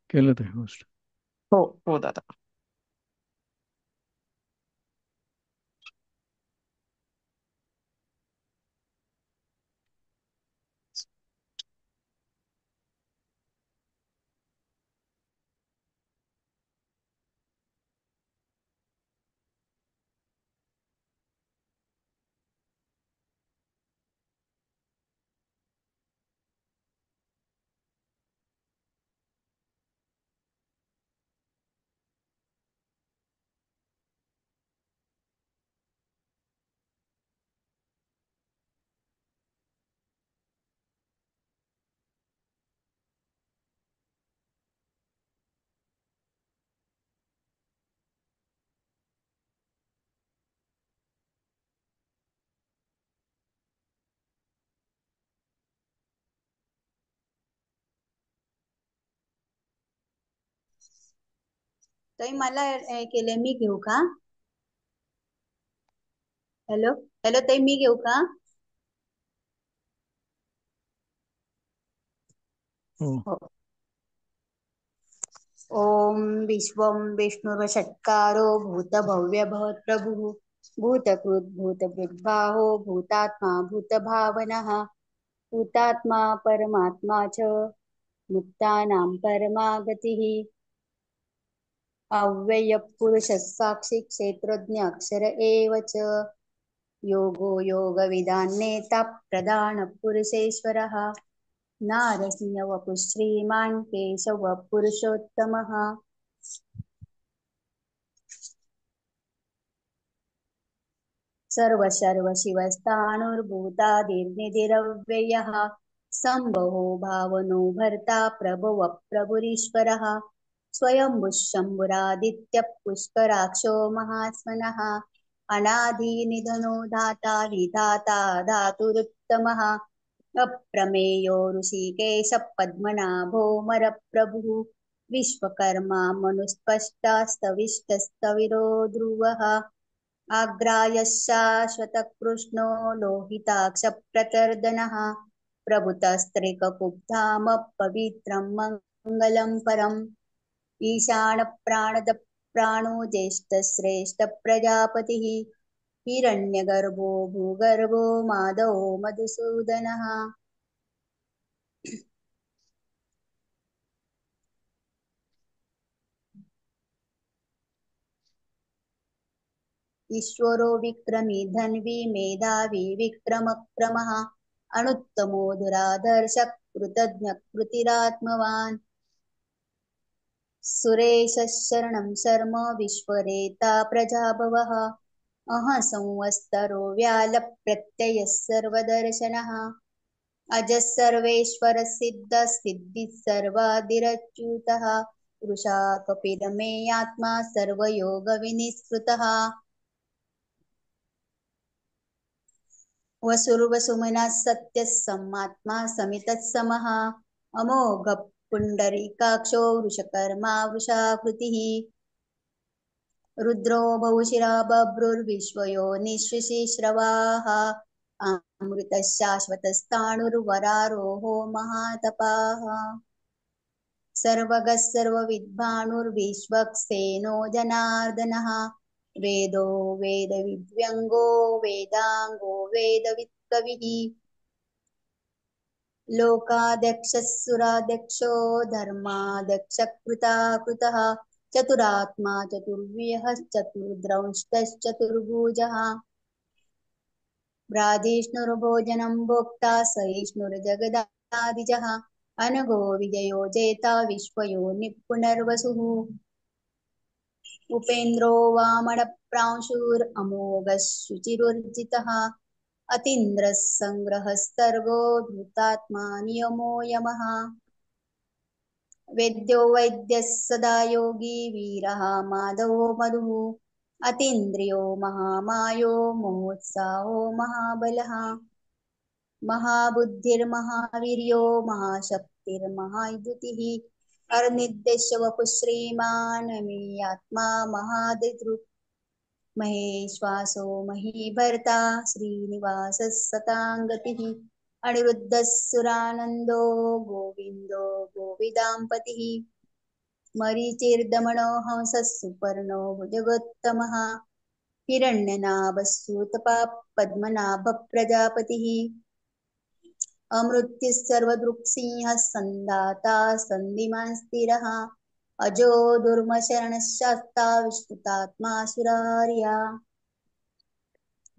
केलं ते होस्ट. हो हो दादा. ताई मला केले, मी घेऊ का? हॅलो. हॅलो ताई, मी घेऊ का? हो. हो. ओम विश्वं विष्णुर्वषट्कारो भूतभव्यभवत् प्रभुः भूतकृत् भूतभृद्भावो भूतात्मा भूतभावनः भूतात्मा परमात्मा च मुक्तानां परमागतिः अव्ययपुरुषः साक्षी क्षेत्रज्ञ अक्षर एव च योगो योगविदान्नेता प्रधानपुरुषेश्वरः नारसिंहवपुः श्रीमान् केशवः पुरुषोत्तमः सर्वशर्वशिवस्ताणुर्भूतादिर्निधिरव्ययः सम्भवो भावनो भर्ता प्रभुवः प्रभुरीश्वरः स्वयंभुः शम्भुरादित्यः पुष्कराक्षो महास्मनः अनादिनिधनो धाता विधाता धातुरुत्तमः अप्रमेयो ऋषिकेशः पद्मनाभो मरप्रभुः विश्वकर्मा मनुस्पष्टास्तविष्टस्तविरो ध्रुवः आग्राय शाश्वतकृष्णो लोहिताक्षप्रतर्दनः प्रभुतस्त्रिककुब्धाम पवित्रं मङ्गलं परम् ईशानप्राणद प्राणो ज्येष्ठश्रेष्ठप्रजापतिः हिरण्यगर्भो भूगर्भो माधवो मधुसूदनः ईश्वरो विक्रमी धन्वी मेधावी विक्रमक्रमः अनुत्तमो दुराधर्षः कृतज्ञः कृतिरात्मवान् सुरेशः शरणं शर्म विश्वरेता प्रजाभवः अहं संवत्सरो व्यालप्रत्ययः सर्वदर्शनः अजः सर्वेश्वरः सिद्धः सिद्धिः सर्वादिरच्युतः पुरुषा कपिलमे आत्मा सर्वयोगविनिष्कृतः वसुर्वसुमनः सत्यः सम्मात्मा समितः समः अमोघ पुण्डरीकाक्षो वृषकर्मा वृषाकृतिः रुद्रो बहुशिरा बभ्रुर्विश्वयो निःशिश्रवाः अमृतः शाश्वतस्ताणुर्वरारोहो महातपाः सर्वगः सर्वविद्भानुर्विश्वक्सेनो जनार्दनः वेदो वेदविद्व्यङ्गो वेदाङ्गो वेदवित्कविः लोकाध्यक्षः सुराध्यक्षो धर्माध्यक्षकृताकृतः चतुरात्मा चतुर्व्यः चतुर्द्रंष्टश्चतुर्भुजः ब्राधिष्णुर्भोजनं भोक्ता सहिष्णुर्जगदादिजः अनघो विजयो जेता विश्वयो निपुनर्वसुः उपेन्द्रो वामनप्रांशुरमोघः शुचिरुर्जितः अतीन्द्रः सङ्ग्रहस्तर्गो धृतात्मा नियमो यमः वेद्यो वैद्यः सदा योगी वीरः माधवो मधुः अतीन्द्रियो महामायो महोत्साहो महाबलः महाबुद्धिर्महावीर्यो महाशक्तिर्महायुतिः अर्निर्देशवपुः श्रीमान् मे आत्मा महादिदृक् महेश्वासो महीभर्ता श्रीनिवासः सताङ्गतिः अनिरुद्धः सुरानन्दो गोविन्दो गोविदाम्पतिः मरीचिर्दमनो हंसः सुपर्णो भुजगोत्तमः हिरण्यनाभस्सूतपा पद्मनाभप्रजापतिः अमृत्युः सर्वदृक्सिंहः सन्दाता सन्धिमान् स्थिरः अजो दुर्मशरणशास्ता विष्णुतात्मा सुरार्या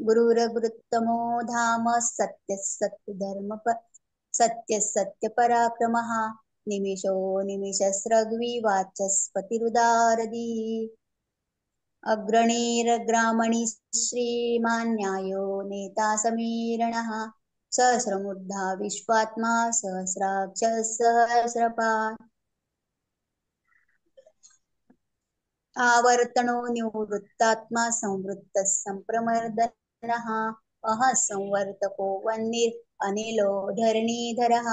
गुरुरगुरुत्तमो धाम सत्यः सत्यपराक्रमः निमिषो निमिषस्रग्विवाचस्पतिरुदारदी अग्रणीरग्रामणि श्रीमान्यायो नेता समीरणः सहस्रमूर्धा विश्वात्मा सहस्राक्ष सहस्रपात् आवर्तनो निवृत्तात्मा संवृत्तः सम्प्रमर्दनः अहः संवर्तको वह्निर् अनिलो धरणीधरः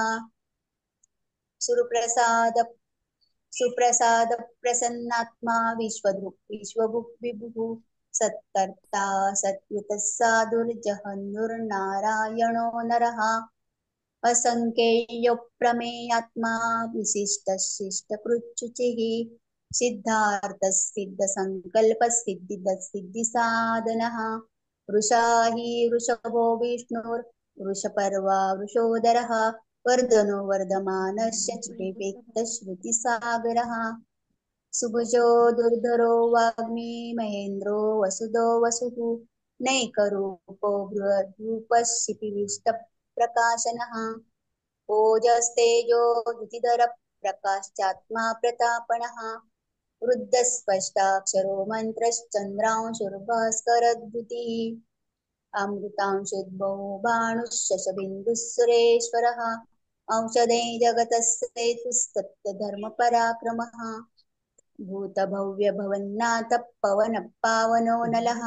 सुप्रसाद प्रसन्नात्मा विश्वभुक् विभुः सत्कर्ता सत्कृतः साधुर्जहन्नुर्नारायणो नरः असङ्ख्येयो प्रमेयात्मा विशिष्टशिष्टकृच्छुचिः सिद्धिसाधनः वृषा हि वृषभो विष्णुर्वृषपर्वा वृषोदरः वर्धनो वर्धमानस्य विवेक्तश्रुतिसागरः सुभुजो दुर्धरो वाग्मी महेन्द्रो वसुदो वसुः नैकरूपो बृहद्रूपः शिपिविष्टप्रकाशनः ओजस्तेजो द्युतिधर प्रकाश्चात्मा प्रतापणः वृद्धस्पष्टाक्षरो मन्त्रश्चन्द्रांशुर्भास्करद्युतिः अमृतांशुद्भवो भानुः सुरेश्वरः औषधे जगतस्सेतुस्तत्त्वधर्मपराक्रमः भूतभव्यभवन्नाथः पवनः पावनो नलः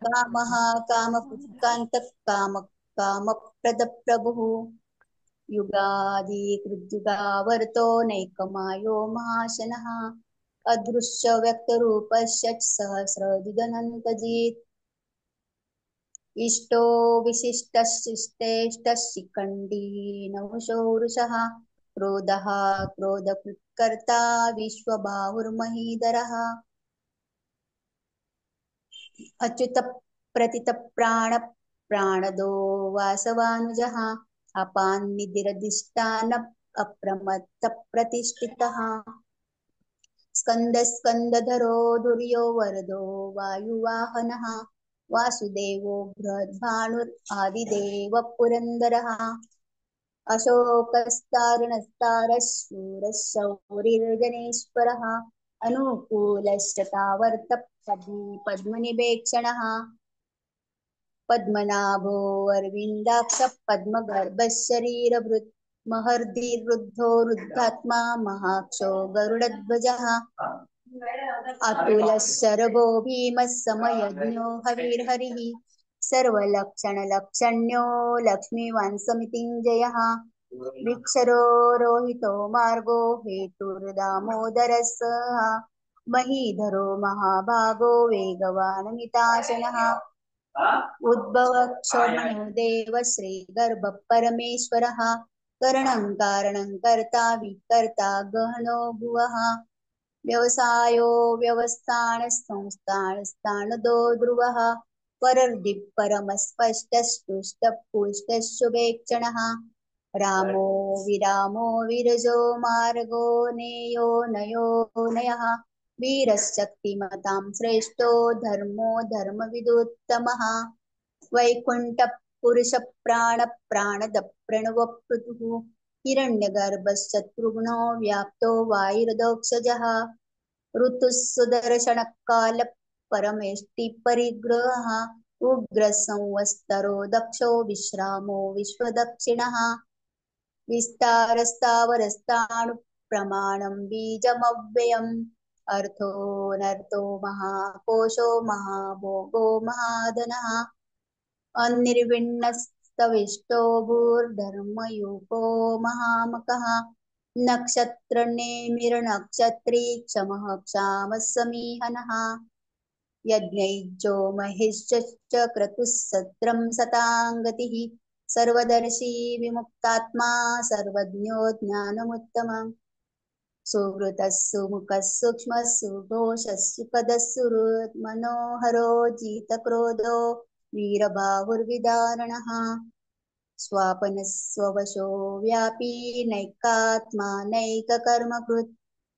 कामः कामपुत्कान्तः कामप्रदप्रभुः युगादिकृद्युगावर्तो नैकमायो महाशनः अदृश्य व्यक्तरूपस्य सहस्रदिगनन्तजित् इष्टो विशिष्टशिष्टेष्टशिखण्डी नवशो वृषः क्रोधः क्रोधकृत्कर्ता विश्वबाहुर्महीधरः अच्युत प्रतित प्राणदो वासवानुजः अपान्निधिरधिष्ठान अप्रमत्त प्रतिष्ठितः स्कन्दधरो दुर्यो वरदो वायुवाहनः वासुदेवो बृहद्भानुरादिदेव पुरन्दरः अशोकस्तारणस्तारशूरः शौरिर्जनेश्वरः अनुकूलश्च पद्मनिवेक्षणः पद्मनाभो अरविन्दाक्ष पद्मगर्भशरीरभृत् महर्दिरुद्धो रुद्धात्मा महाक्षो गरुडध्वजः अतुलशरभो भीमः समयज्ञो हविर्हरिः सर्वलक्षणलक्षण्यो लक्ष्मीवान् समितिञ्जयः विक्षरो रोहितो मार्गो हेतुर्दामोदरः महीधरो महाभागो वेगवान् मिताशनः उद्भवक्षोभनो देव श्रीगर्भ परमेश्वरः करणं कारणं कर्ता विकर्ता गहनो भुवः व्यवसायो व्यवस्थानस्थानदो ध्रुवः परर्दि परमस्पष्टस्तुष्टपुष्टशुभेक्षणः रामो विरामो विरजो मार्गो नेयो नयो नयः वीरशक्तिमतां श्रेष्ठो धर्मो धर्मविदुत्तमः वैकुण्ठपुरुषप्राणप्राणदप्रणवपृथुः हिरण्यगर्भशत्रुघ्नो व्याप्तो वायुर्दोक्षजः ऋतुः सुदर्शनकालः परमेष्टिपरिग्रहः उग्रसंवत्सरो दक्षो विश्रामो विश्वदक्षिणः विस्तारस्तावरस्ताणु प्रमाणं बीजमव्ययम् अर्थोऽनर्थो महाकोशो महाभोगो महाधनः अनिर्विण्णस्तविष्टो भूर्धर्मयुको महामकः नक्षत्रनेमिर्नक्षत्री क्षमः क्षामः समीहनः यज्ञैज्जो महिश्च क्रतुः सत्रं सताङ्गतिः सर्वदर्शी विमुक्तात्मा सर्वज्ञो ज्ञानमुत्तमम् सुहृतः सुमुखः सूक्ष्मः सुघोषः सुखदः सुहृत् मनोहरो जितक्रोधो वीरबाहुर्विदारणः स्वापनः स्ववशो व्यापी नैकात्मा नैककर्मकृत्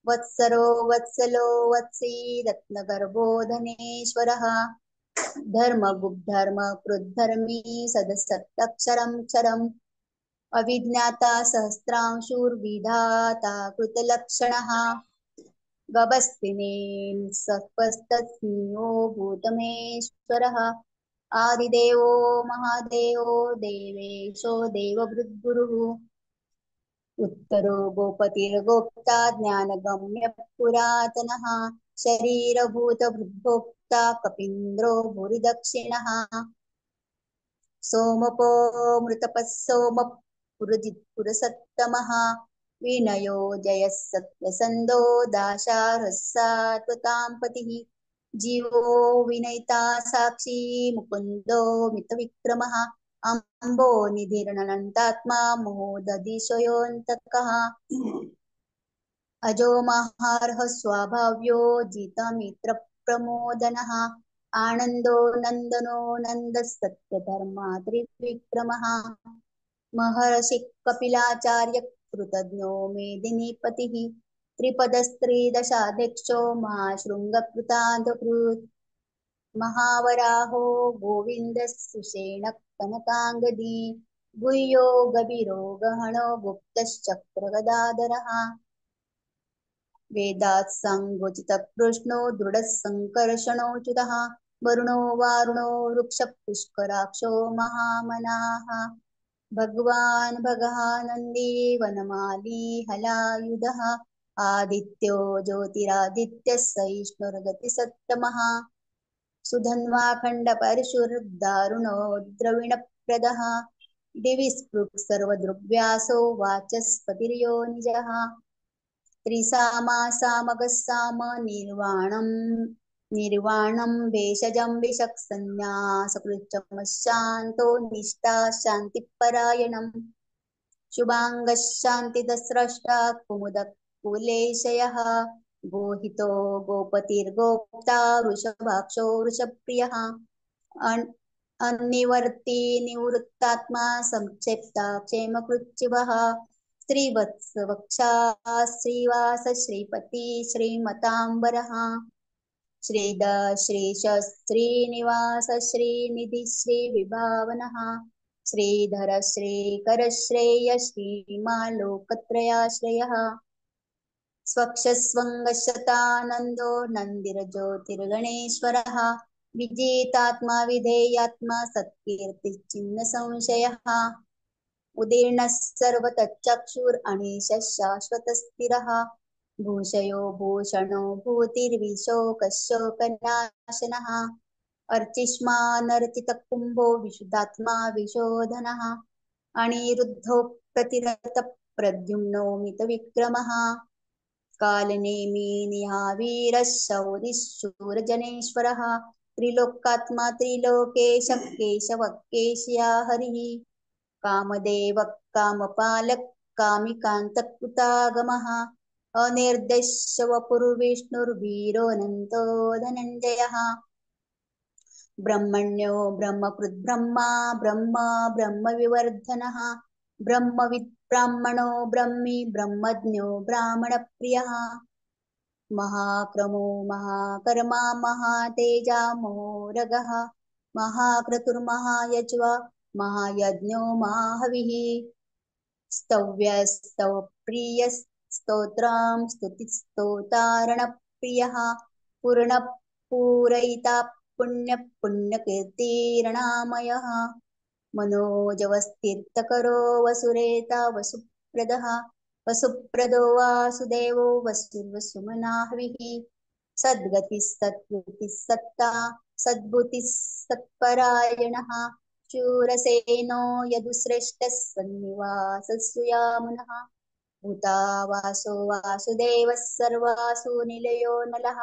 वत्सरो वत्सलो वत्सी रत्नगर्भो धनेश्वरः धर्मगुब्धर्मकृद्धर्मी सदसत्तक्षरं क्षरम् अविज्ञाता सहस्रांशुर्विधाता कृतलक्षणः गभस्तिनेन सत्पस्तस्मिन्नो भूतमेश्वरः आदिदेवो महादेवो देवेशो देवभृद्गुरुः उत्तरो गोपतिर्गोप्ता ज्ञानगम्य पुरातनः शरीरभूतभृद्भोक्ता कपीन्द्रो भूरिदक्षिणः सोमपो मृतपः सोमः पुरजित्पुरसत्तमः विनयो जयः सत्यसन्धो दाशार्हः सात्वतां पतिः जीवो विनयिता साक्षी मुकुन्दो मितविक्रमः अम्बो निधिर्नन्तात्मा मोदधिशयोऽन्तकः अजो महार्ह स्वाभाव्यो जितमित्रप्रमोदनः आनन्दो नन्दनो नन्दस्तत्यधर्मा त्रिविक्रमः महर्षि कपिलाचार्य कृतज्ञो मेदिनीपतिः त्रिपदस्त्रिदशाध्यक्षो महाशृङ्गकृतान्तकृत् महावराहो गोविन्दः सुषेणः कनकाङ्गदी गुह्यो गभीरो गहनो गुप्तश्चक्रगदाधरः वेदात् सङ्गोचितकृष्णो दृढः सङ्कर्षणोच्युतः वरुणो वारुणो वृक्षपुष्कराक्षो महामनाः भगवान् भगानन्दी वनमाली हलायुधः आदित्यो ज्योतिरादित्यः सहिष्णुर्गतिसत्तमः सुधन्वाखण्डपरशुर्दारुणो द्रविणप्रदः दिवि स्पृक् सर्वदृग्व्यासो वाचस्पतिर्यो निजः त्रिसामा सामगः साम निर्वाणं भेषजं विषक्संन्यासकृच्छमशान्तो निष्ठा शान्तिपरायणम् शुभाङ्गः शान्तिदस्रष्टा कुमुदकुलेशयः गोहितो गोपतिर्गोप्ता वृषभाक्षो वृषप्रियः अन्निवर्ती निवृत्तात्मा संक्षेप्ता क्षेमकृच्छिवः श्रीवत्सवक्षा श्रीवास श्रीपति श्रीमताम्बरः श्रीद श्रीश श्रीनिवास श्रीनिधि श्रीविभावनः श्रीधर श्रीकर श्रेय श्रीमालोकत्रयाश्रयः स्वक्षस्वङ्गशतानन्दो नन्दिरज्योतिर्गणेश्वरः विजेतात्मा विधेयात्मा सत्कीर्तिचिह्न संशयः उदीर्णः सर्वतच्चक्षुरनीशः शाश्वतस्थिरः भूषयो भूषणो भूतिर्विशोकशोकनाशनः अर्चिष्मानर्चितकुम्भो विशुद्धात्मा विशोधनः अनिरुद्धो प्रतिरतप्रद्युम्नो मितविक्रमः कालनेमि निहावीरः शौरिः शूरजनेश्वरः त्रिलोकात्मा त्रिलोकेशः केशवः केशिया हरिः कामदेव कामपालक कामिकान्तकृतागमः अनिर्देश्यवपुर्विष्णुर्वीरोऽनन्तो धनञ्जयः ब्रह्मण्यो ब्रह्मकृद्ब्रह्मा ब्रह्म ब्रह्मविवर्धनः ब्रह्मविद् ब्राह्मणो ब्रह्मी ब्रह्मज्ञो ब्राह्मणप्रियः महाक्रमो महाकर्मा महातेजा मोरगः महाक्रतुर्महायज्वा महायज्ञो महाहविः स्तव्यस्तवप्रियस्तोत्रं स्तुतिस्तोतारणप्रियः पूर्णपूरयिता पुण्यपुण्यकीर्तिरणामयः मनोजवस्तीर्थकरो वसुरेता वसुप्रदः वसुप्रदो वासुदेवो वसुर्वसुमनाहविः सद्गतिस्तत्कृतिस्सत्ता सद्बुद्धिस्सत्परायणः शूरसेनो यदुश्रेष्ठः सन्निवासस्सुयामुनः भूतावासो वासुदेवः सर्वासु निलयो नलः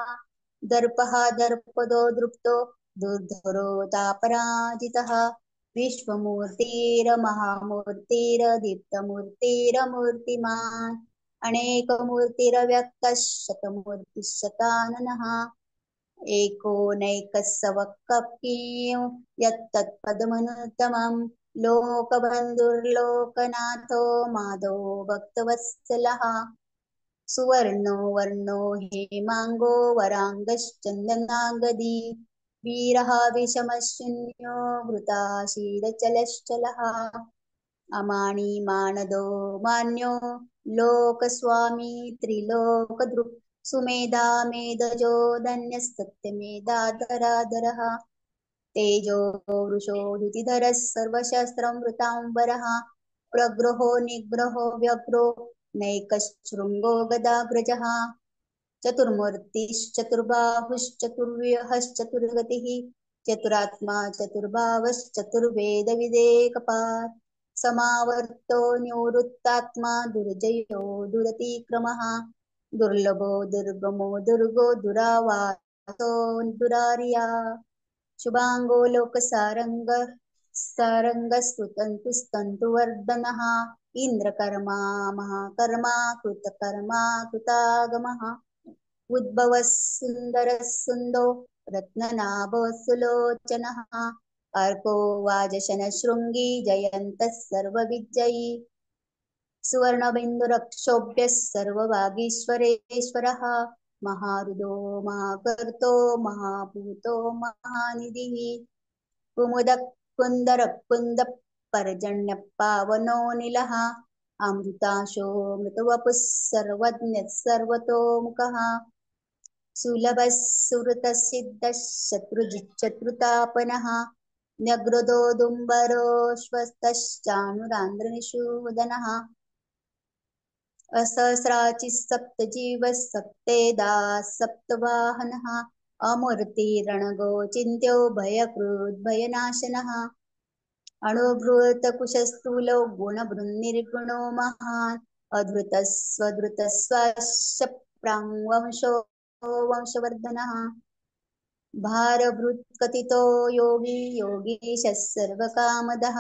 दर्पः दर्पदो दृप्तो दुर्धरोतापराजितः विश्वमूर्तिरमहामूर्तिरदीप्तमूर्तिरमूर्तिमान् अनेकमूर्तिरव्यक्तः शतमूर्तिशताननः एको नैकस्सवक्कप्यं यत्तत्पदमनुत्तमं लोकबन्धुर्लोकनाथो माधो भक्तवत्सलः सुवर्णो वर्णो हेमाङ्गो वराङ्गश्चन्दनागदी वीरः विषमशून्यो घृताशीरचलश्चलः अमानी मानदो मान्यो लोकस्वामी त्रिलोकदृक् सुमेधा मेधजो धन्यस्तत्यमेधाधराधरः तेजो वृषो द्युतिधरः सर्वशस्त्रं वृताम्बरः प्रग्रहो निग्रहो व्यग्रो नैकशृङ्गो गदाग्रजः चतुर्मूर्तिश्चतुर्बाहुश्चतुर्व्यूहश्चतुर्गतिः चतुरात्मा चतुर्भावश्चतुर्वेदविदेकपात् समावर्तो निवृत्तात्मा दुर्जयो दुरतिक्रमः दुर्लभो दुर्गमो दुर्गो दुरावासो दुरार्या शुभांगो लोकसारंग सारंगस्तुतन्तुस्तन्तुवर्धनः इंद्रकर्मा महाकर्मा कृतकर्मा कृतागमः उद्भवः सुन्दरः सुन्दो रत्ननाभो सुलोचनः अर्को वाजशनशृङ्गी जयन्तः सर्वविजयी सुवर्णबिन्दुरक्षोभ्यः सर्ववागीश्वरेश्वरः महारुदो महाकर्तो महाभूतो महानिधिः कुमुदः कुन्दरः कुन्दः पर्जन्यः पावनो निलः अमृताशो मृतवपुः सर्वज्ञः सर्वतोमुखः सुलभः सुहृतसिद्धः शत्रुजिच्चत्रुतापनः न्यग्रदो दुम्बरो श्वस्तश्चानुरान्द्रनिषूदनः असहस्राचिः सप्तजीवः सप्तेदा सप्तवाहनः अमूर्तिरणगो चिन्त्यो भयकृद्भयनाशनः अणुभृतकुशस्थूलो गुणभृन्निर्गुणो महान् अधृतस्वधृतस्वाश्च वंशवर्धनः भारभृत्कथितो योगी योगीशः सर्वकामदः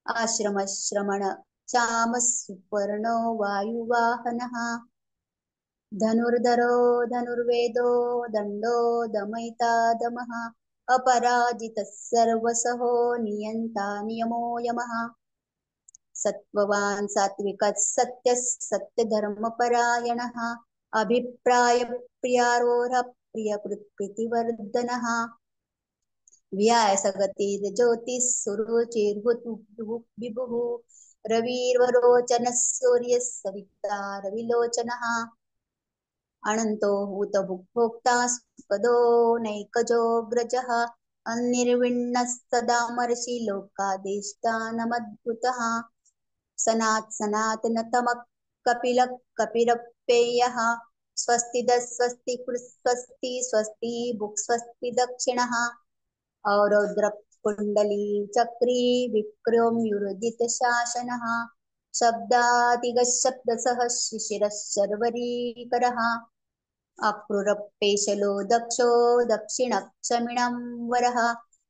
आश्रमश्रमण चामः सुपर्णो वायुवाहनः धनुर्धरो धनुर्वेदो दण्डो दमयिता दमः अपराजितः सर्वसहो नियन्ता नियमो यमः सत्त्ववान् सात्विकः सत्यः सत्यधर्मपरायणः अभिप्रायप्रियारोहः प्रियकृत्प्रीतिवर्धनः व्यासगतिर्ज्योतिः सुरुचिर्हुतुः रविर्वरोचनः सूर्यः सविता रविलोचनः अनन्तो भूतभुक्भोक्ता सुपदो नैकजोऽग्रजः अन्निर्विण्णस्तदामर्षि लोकादेष्टानमद्भुतः सनातनतमः कपिलः कपिरप्ययः स्वस्तिदः स्वस्ति स्वस्ति स्वस्ति भुक् स्वस्ति दक्षिणः औरौद्रकुण्डली चक्री विक्रम्युर्दितशासनः शब्दातिगशब्दसः शिशिरः शर्वरीकरः अक्रूरपेशलो दक्षो दक्षिणक्षमिणं वरः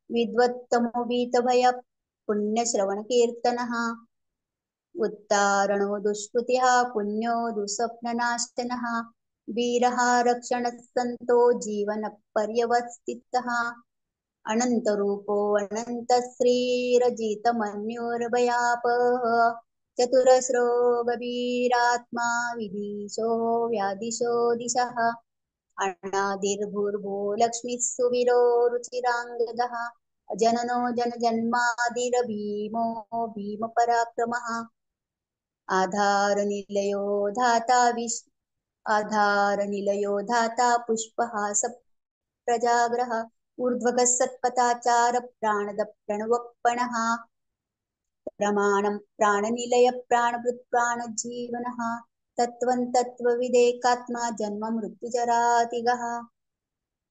विद्वत्तमो वीतभय पुण्यश्रवणकीर्तनः उत्तारणो दुष्कृतिः पुण्यो दुःस्वप्ननाशनः वीरः रक्षणः सन्तो जीवनपर्यवस्थितः अनन्तरूपो अनन्तश्रीरजितमन्युर्भयापः चतुरस्रो गभीरात्मा विदिशो व्यादिशो दिशः अनादिर्भूर्भो लक्ष्मीः सुवीरो रुचिराङ्गदः जननो जनजन्मादिर्भीमो भीमपराक्रमः आधारनिलयो धाता पुष्पहास प्रजाग्रह ऊर्ध्वगः सत्पथाचार प्राणद प्रणवपणः प्रमाणं प्राणनिलय प्राणभृत् प्राणजीवनः तत्त्वं तत्त्वविदेकात्मा जन्म मृत्युजरातिगः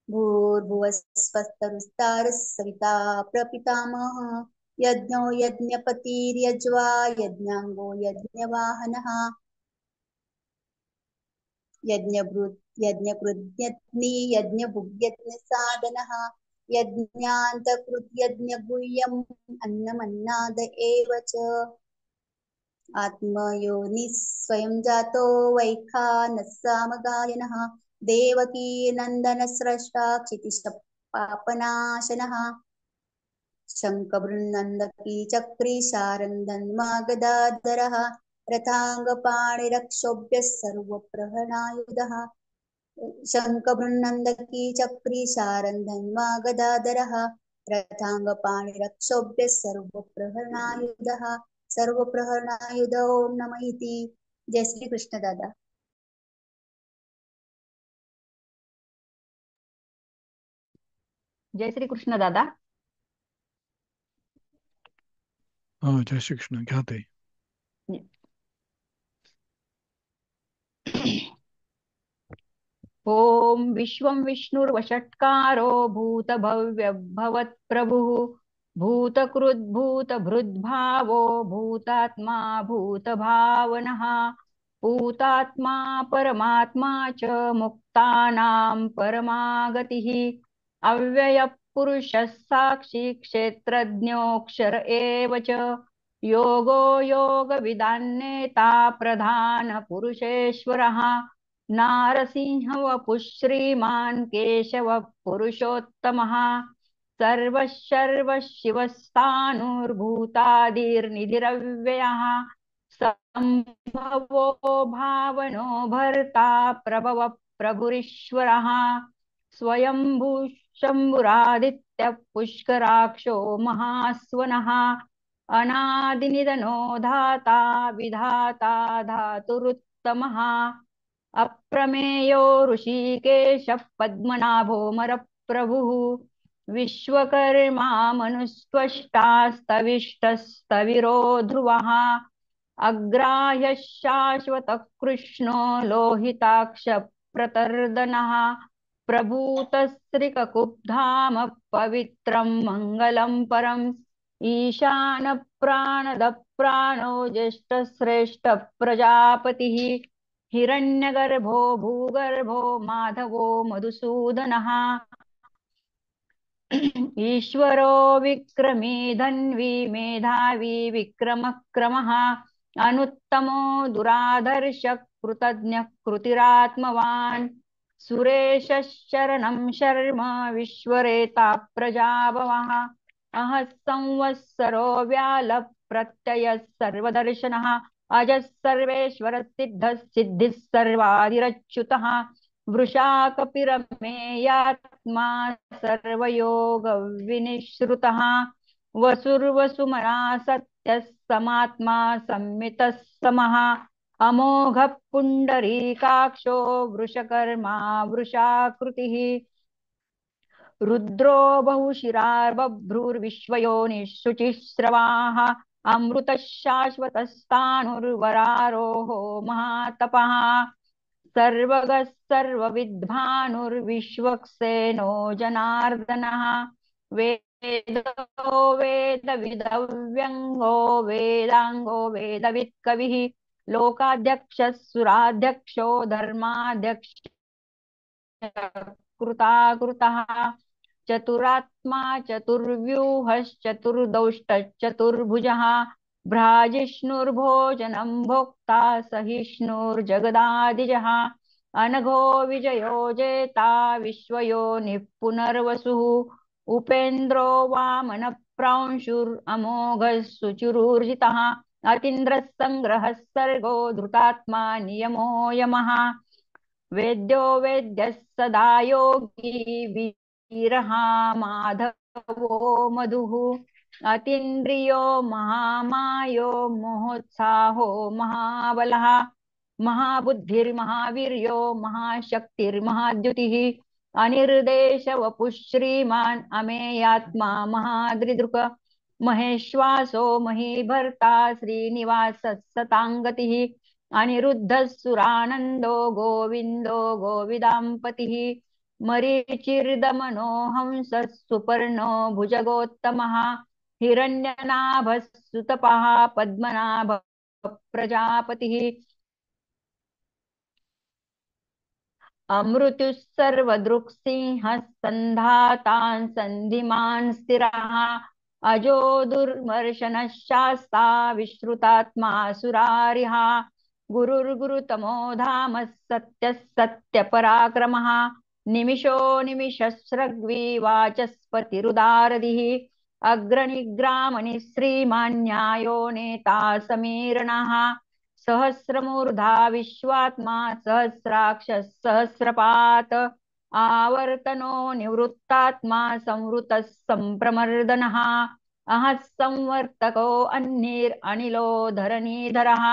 भूर्भुवस्वस्तरुस्तारः सविता प्रपितामहः यज्ञो यज्ञपतिर्यज्वा यज्ञाङ्गो यज्ञवाहनः यज्ञकृद्यज्ञ यज्ञभुग्यज्ञसाधनः यज्ञान्तकृद्यज्ञगुह्यम् अन्नमन्नाद एव च आत्मयोनिः स्वयं जातो वैखानस्सामगायनः देवकी नन्दनस्रष्टा क्षितिशः पापनाशनः शङ्खबृन्नन्दकी चक्री शारन्दन्मा गदाधरः रथाङ्गपाणिरक्षोभ्यः सर्वप्रहणायुधः शङ्खबृन्नन्दकी चक्री शारन्दन्मा गदाधरः रथाङ्गपाणिरक्षोभ्यः सर्वप्रहरणायुधः सर्वप्रहरणायुध ओम नमः इति. जय श्री कृष्ण दादा. जय श्री कृष्ण दादा. जय श्री कृष्ण. क्या ते ओम विश्वं विष्णुर्वषट्कारो भूतभव्यभवत्प्रभुः भूतकृद्भूतभृद्भावो भूतात्मा भूतभावनः भूतात्मा परमात्मा च मुक्तानां परमागतिः अव्ययपुरुषः साक्षी क्षेत्रज्ञोऽक्षर एव च योगो योगविदान्नेता प्रधानपुरुषेश्वरः नारसिंहवपुः श्रीमान् केशवः पुरुषोत्तमः सर्वशिवस्तानुर्भूतादिर्निधिरव्ययः सम्भवो भावनो भर्ता प्रभवः प्रभुरीश्वरः स्वयंभू शम्भुरादित्यः पुष्कराक्षो महास्वनः अनादिनिधनो धाता विधाता धातुरुत्तमः अप्रमेयो ऋषिकेशः पद्मनाभोऽमरप्रभुः विश्वकर्मा मनुस्त्वष्टास्तविष्टस्तविरो ध्रुवः अग्राह्यः शाश्वतः कृष्णो लोहिताक्ष प्रतर्दनः प्रभूतस्त्रिककुब्धाम पवित्रं मङ्गलं परम् ईशान प्राणद प्राणो ज्येष्ठश्रेष्ठ प्रजापतिः हिरण्यगर्भो भूगर्भो माधवो मधुसूदनः ईश्वरो विक्रमी धन्वी मेधावी विक्रमक्रमः अनुत्तमो दुराधर्ष कृतज्ञ कृतिरात्मवान् सुरेशशरणं शर्म विश्वरेता प्रजाभवः अहः संवत्सरो व्याल प्रत्ययः सर्वदर्शनः अजः सर्वेश्वर सिद्धः सिद्धिः सर्वादिरच्युतः वृषा कपिरमेयात्मा सर्वयोग विनिश्रुतः वसुर्वसुमना सत्यः समात्मा संमितः समः अमोघ पुंडरीकाक्षो वृषकर्मा वृषाकृतिः रुद्रो बहुशिरार्बभ्रुर्विश्वयोनिः शुचिस्रवाः अमृतः शाश्वतस्तानुर्वरारोहो महातपः सर्वगः सर्वविद्भानुर्विश्वक्सेनो जनार्दनः वेदो वेदविदव्यङ्गो वेदाङ्गो वेदवित्कविः लोकाध्यक्षः सुराध्यक्षो धर्माध्यक्ष कृताकृतः चतुरात्मा चतुर्व्यूहश्चतुर्दौष्टश्चतुर्भुजः भ्राजिष्णुर्भोजनं भोक्ता सहिष्णुर्जगदादिजः अनघो विजयो जेता विश्वयोनिः पुनर्वसुः उपेन्द्रो वामनप्रांशुरमोघः सुचिरूर्जितः अतीन्द्रः संग्रहः सर्गो धृतात्मा नियमो यमः वेद्यो वेद्यः सदा योगी वीरः माधवो मधुः अतीन्द्रियो महामायो मोहोत्साहो महाबलः महाबुद्धिर्महावीर्यो महाशक्तिर्महाद्युतिः अनिर्देशवपुः श्रीमान् अमेयात्मा महादृदृक् महेश्वासो महीभर्ता श्रीनिवासः सताङ्गतिः अनिरुद्धः सुरानन्दो गोविन्दो गोविदाम्पतिः मरीचिर्दमनो हंसः सुपर्णो भुजगोत्तमः हिरण्यनाभः सुतपः पद्मनाभ प्रजापतिः अमृतुः सर्वदृक्सिंहः सन्धातान् सन्धिमान् स्थिरः अजो दुर्मर्शनशास्ता विश्रुतात्मा सुरारिहा गुरुर्गुरुतमो धामः सत्यः सत्यपराक्रमः निमिषो निमिषस्रग्वी वाचस्पतिरुदारदिः अग्रनिग्रामणि श्रीमान्यायो नेता समीरणः सहस्रमूर्धा विश्वात्मा सहस्राक्षः सहस्रपात् आवर्तनो निवृत्तात्मा संवृतः सम्प्रमर्दनः अहः संवर्तको अन्निरनिलो धरणीधरः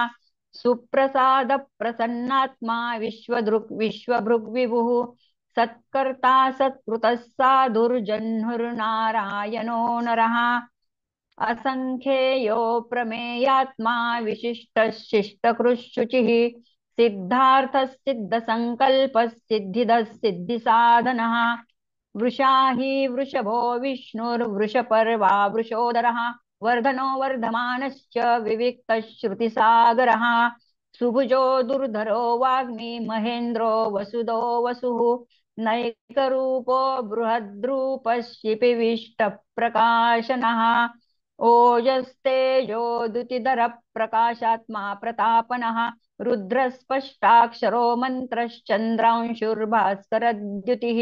सुप्रसाद प्रसन्नात्मा विश्वभृग्विभुः सत्कर्ता सत्कृतः साधुर्जह्नुर्नारायणो नरः असंख्येयो प्रमेयात्मा विशिष्टशिष्टकृशुचिः सिद्धार्थः सिद्धसङ्कल्पः सिद्धिदः सिद्धिसाधनः वृषा हि वृषभो विष्णुर्वृषपर्वा वृषोदरः वर्धनो वर्धमानश्च विविक्तः श्रुतिसागरः सुभुजो दुर्धरो वाग्मी महेन्द्रो वसुदो वसुः नैकरूपो बृहद्रूपः शिपिविष्टप्रकाशनः ओजस्तेजो द्युतिधरः प्रकाशात्मा प्रतापनः रुद्रस्पष्टाक्षरो मन्त्रश्चन्द्रांशुर्भास्करद्युतिः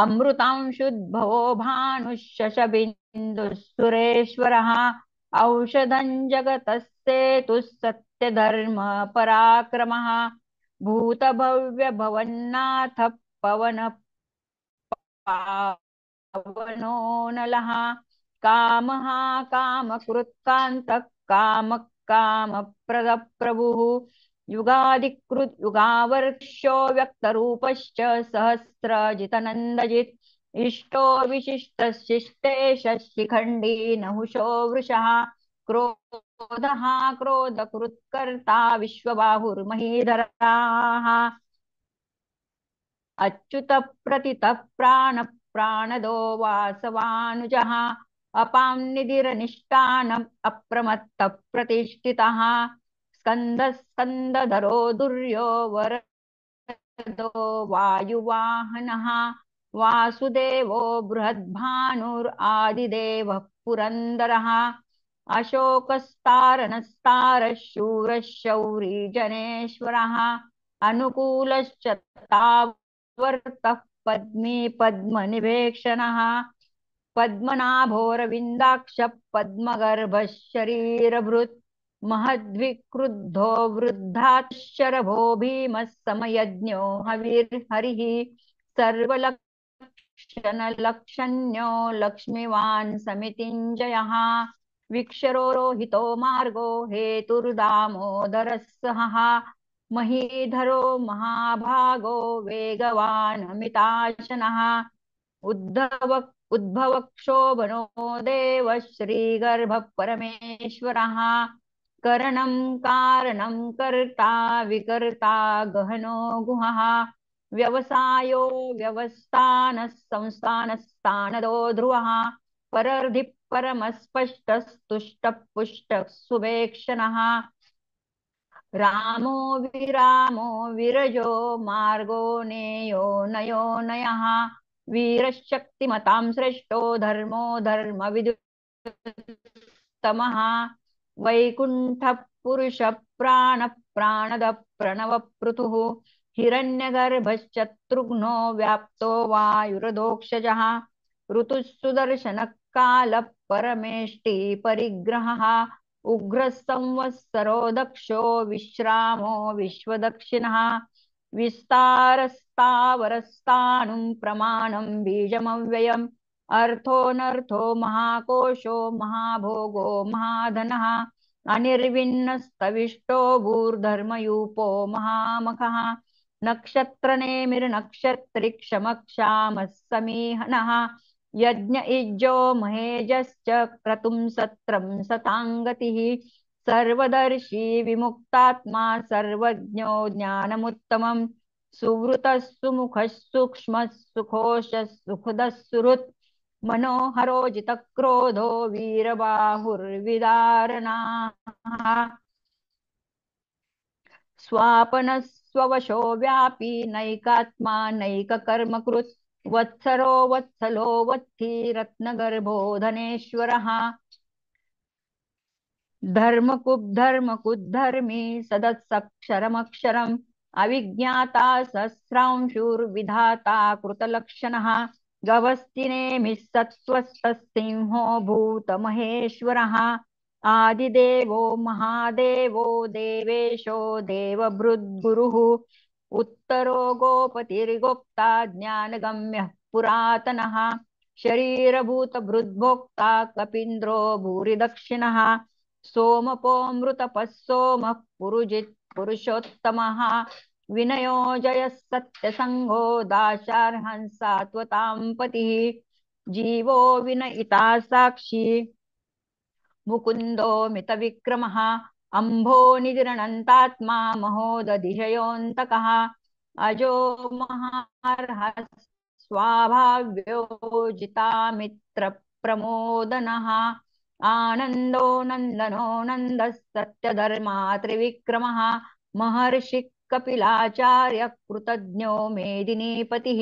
अमृतांशुद्भवो भानुः शशबिन्दुः सुरेश्वरः औषधं जगतस्तेतुः सत्यधर्म पराक्रमः भूतभव्यभवन्नाथ पवनः पावनो नलः कामः कामकृत्कान्तः कामः कामप्रदप्रभुः युगादिकृत् युगावर्ष्यो व्यक्तरूपश्च सहस्रजितनन्दजित् इष्टो विशिष्टशिष्टेशः शिखण्डी नहुषो वृषः क्रोधः क्रोधकृत्कर्ता विश्वबाहुर्महीधराः अच्युतः प्रतितः प्राणदो वासवानुजः अपां निधिरनिष्ठानम् अप्रमत्तः प्रतिष्ठितः स्कन्दधरो दुर्यो वरदो वायुवाहनः वासुदेवो बृहद्भानुरादिदेवः पुरन्दरः अशोकस्तारणस्तारः शूरः शौरी जनेश्वरः अनुकूलश्च तावर्तः पद्मी पद्मनिवेक्षणः पद्मनाभोरविन्दाक्ष पद्मगर्भः शरीरभृत् महद्विक्रुद्धो वृद्धाशरभो भीमः समयज्ञो हविर्हरिः सर्वलक्षणलक्षण्यो लक्ष्मीवान् समितिञ्जयः विक्षरो रोहितो मार्गो हेतुर्दामोदरः सहः महीधरो महाभागो वेगवान् अमिताशनः उद्भवक्षोभनो देव श्रीगर्भः परमेश्वरः करणं कारणं कर्ता विकर्ता गहनो गुहः व्यवसायो व्यवस्थानः संस्थानस्थानदो ध्रुवः परर्धिः परमस्पष्टस्तुष्टः पुष्टः सुवेक्षणः रामो विरजो मार्गो नेयो नयो नयः वीरशक्तिमतां श्रेष्ठो धर्मो धर्मविदुत्तमः वैकुण्ठः पुरुषः प्राणद प्रणवपृथुः हिरण्यगर्भश्चतुर्घ्नो व्याप्तो वायुरधोक्षजः ऋतुः सुदर्शनः कालः परमेष्टि परिग्रहः उग्रः संवत्सरो दक्षो विश्रामो विश्वदक्षिणः विस्तारस्तावरस्तानुं प्रमाणं बीजमव्ययम् अर्थोऽनर्थो महाकोशो महाभोगो महाधनः अनिर्विण्णस्तविष्टो भूर्धर्मयूपो महामखः नक्षत्रनेमिर्नक्षत्रिक्षमक्षामः समीहनः यज्ञ इज्जो महेजश्च क्रतुं सत्रं सताङ्गतिः सर्वदर्शी विमुक्तात्मा सर्वज्ञो ज्ञानमुत्तमम् सुवृतः सुमुखः सूक्ष्मः सुखोषः सुखदः सुहृत् मनोहरो जितक्रोधो वीरबाहुर्विदारणाः स्वापनः स्ववशो व्यापी नैकात्मा नैककर्मकृत् वत्सरो वत्सलो वत्थी रत्नगर्भो धनेश्वरः धर्मकुद्धर्मी सदत्सक्षरमक्षरम् अविज्ञाता सहस्रांशुर्विधाता कृतलक्षणः गवस्तिनेमिः सत्त्वस्तसिंहो भूतमहेश्वरः आदिदेवो महादेवो देवेशो देवभृद्गुरुः उत्तरो गोपतिर्गोप्ता ज्ञानगम्यः पुरातनः शरीरभूतभृद्भोक्ता कपीन्द्रो भूरिदक्षिणः सोमपोऽमृतपः सोमः पुरुजित् पुरुषोत्तमः विनयो जयः सत्यसङ्गो दाशार्हंसा त्वतां पतिः जीवो विनयिता साक्षी मुकुन्दो मितविक्रमः अम्भो निधिरनन्तात्मा महोदधिशयोऽन्तकः अजो महार्हः स्वाभाव्यो जितामित्रप्रमोदनः आनन्दो नन्दनो नन्दः सत्यधर्मा त्रिविक्रमः महर्षि कपिलाचार्य कृतज्ञो मेदिनीपतिः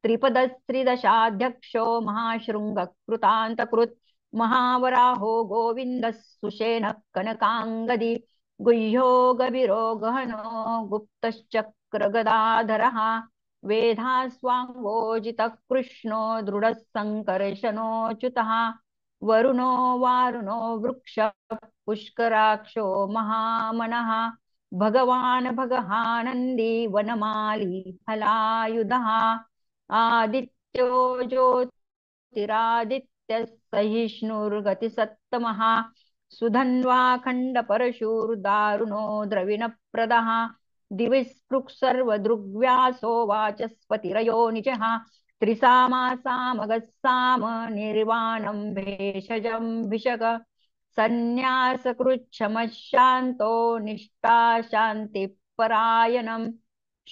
त्रिपदस्त्रिदशाध्यक्षो महाशृङ्गकृतान्तकृत् महावराहो गोविन्दः सुषेणः कनकाङ्गदी गुह्यो गभीरो गहनो गुप्तश्चक्रगदाधरः वेधास्वाङ्गोजितः कृष्णो दृढः सङ्कर्षणोच्युतः वरुणो वारुणो वृक्षः पुष्कराक्षो महामनः भगवान् भगहानन्दी वनमाली फलायुधः आदित्यो ज्योतिरादित्यः सहिष्णुर्गतिसत्तमः सुधन्वाखण्डपरशुर्दारुणो द्रविणप्रदः दिविस्पृक् सर्वदृग्व्यासो वाचस्पतिरयो निजः त्रिसामासामगस्साम निर्वाणं भेषजं भिषग सन्न्यासकृच्छमशान्तो निष्ठा शान्तिपरायणं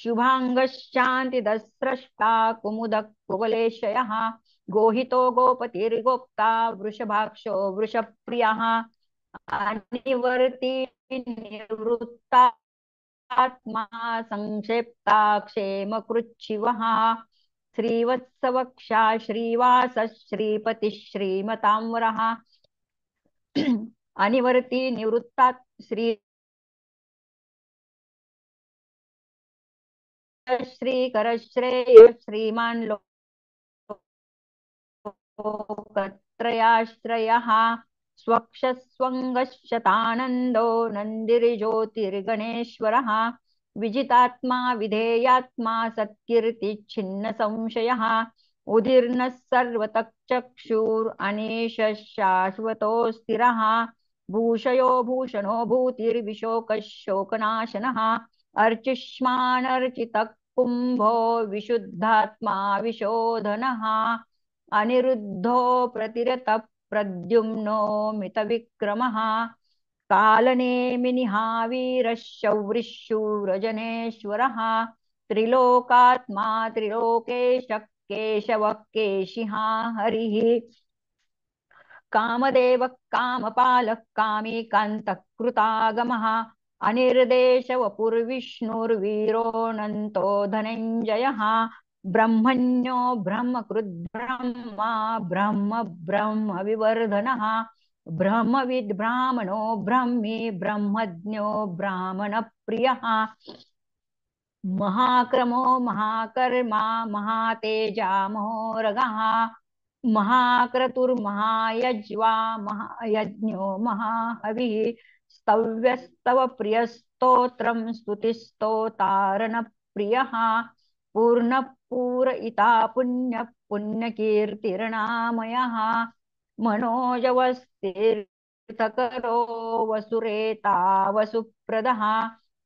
शुभाङ्गशान्तिदस्रष्टा कुमुदः कुवलेशयः गोहितो गोपतिर्गोप्ता वृषभाक्षो वृषप्रियः अनिवर्ती निवृत्तात्मा संक्षेप्ता क्षेमकृच्छिवः श्रीवत्सवक्षा श्रीवासः श्रीपतिः श्रीमताम्बरः अनिवर्ती निवृत्ता श्रीकरश्रेय श्रीमान् लोकत्रयाश्रयः स्वक्षस्वङ्गशतानन्दो नन्दिर्ज्योतिर्गणेश्वरः विजितात्मा विधेयात्मा सत्कीर्तिच्छिन्न संशयः उदीर्णः सर्वतश्चक्षुरनीशः शाश्वतो स्थिरः भूषयो भूषणो भूतिर्विशोकः शोकनाशनः अर्चिष्मानर्चितः कुम्भो विशुद्धात्मा विशोधनः अनिरुद्धो प्रतिरतः प्रद्युम्नो मितविक्रमः कालनेमिनिहावीरः शौरिशूरजनेश्वरः त्रिलोकात्मा त्रिलोकेशः केशवः केशिहा हरिः कामदेवः कामपालः कामीकान्तः कृतागमः अनिर्देशवपुर्विष्णुर्वीरोऽनन्तो धनञ्जयः ब्रह्मण्यो ब्रह्मकृद्ब्रह्मा ब्रह्म ब्रह्म विवर्धनः ब्रह्मविद् ब्राह्मणो ब्रह्मी ब्रह्मज्ञो ब्राह्मणप्रियः महाक्रमो महाकर्मा महातेजा महोरगः महाक्रतुर्महायज्वा महायज्ञो महाहविः स्तव्यस्तव प्रियस्तोत्रं स्तुतिस्तोतारणप्रियः पूर्णपूरयिता पुण्यः पुण्यकीर्तिर्नामयः मनोजवस्तीर्थकरो वसुरेता वसुप्रदः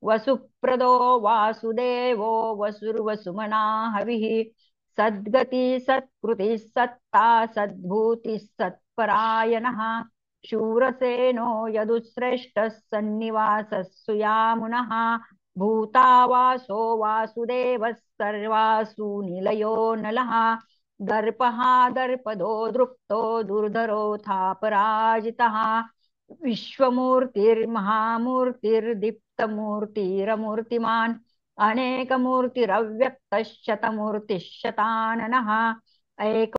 वसुप्रदो वासुदेवो वसुर्वसुमना हविः सद्गति सत्कृति सत्ता सद्भूति सत्परायणः शूरसेनो यदुश्रेष्ठः सन्निवासः सुयामुनः भूतावासो वासुदेवः सर्वासु निलयो नलः दर्पः दर्पदो दृप्तो दुर्धरोऽथापराजितः विश्वमूर्तिर्महामूर्तिर्दीप्तमूर्तिरमूर्तिमान् अनेकमूर्तिरव्यक्तः शतमूर्तिः शताननः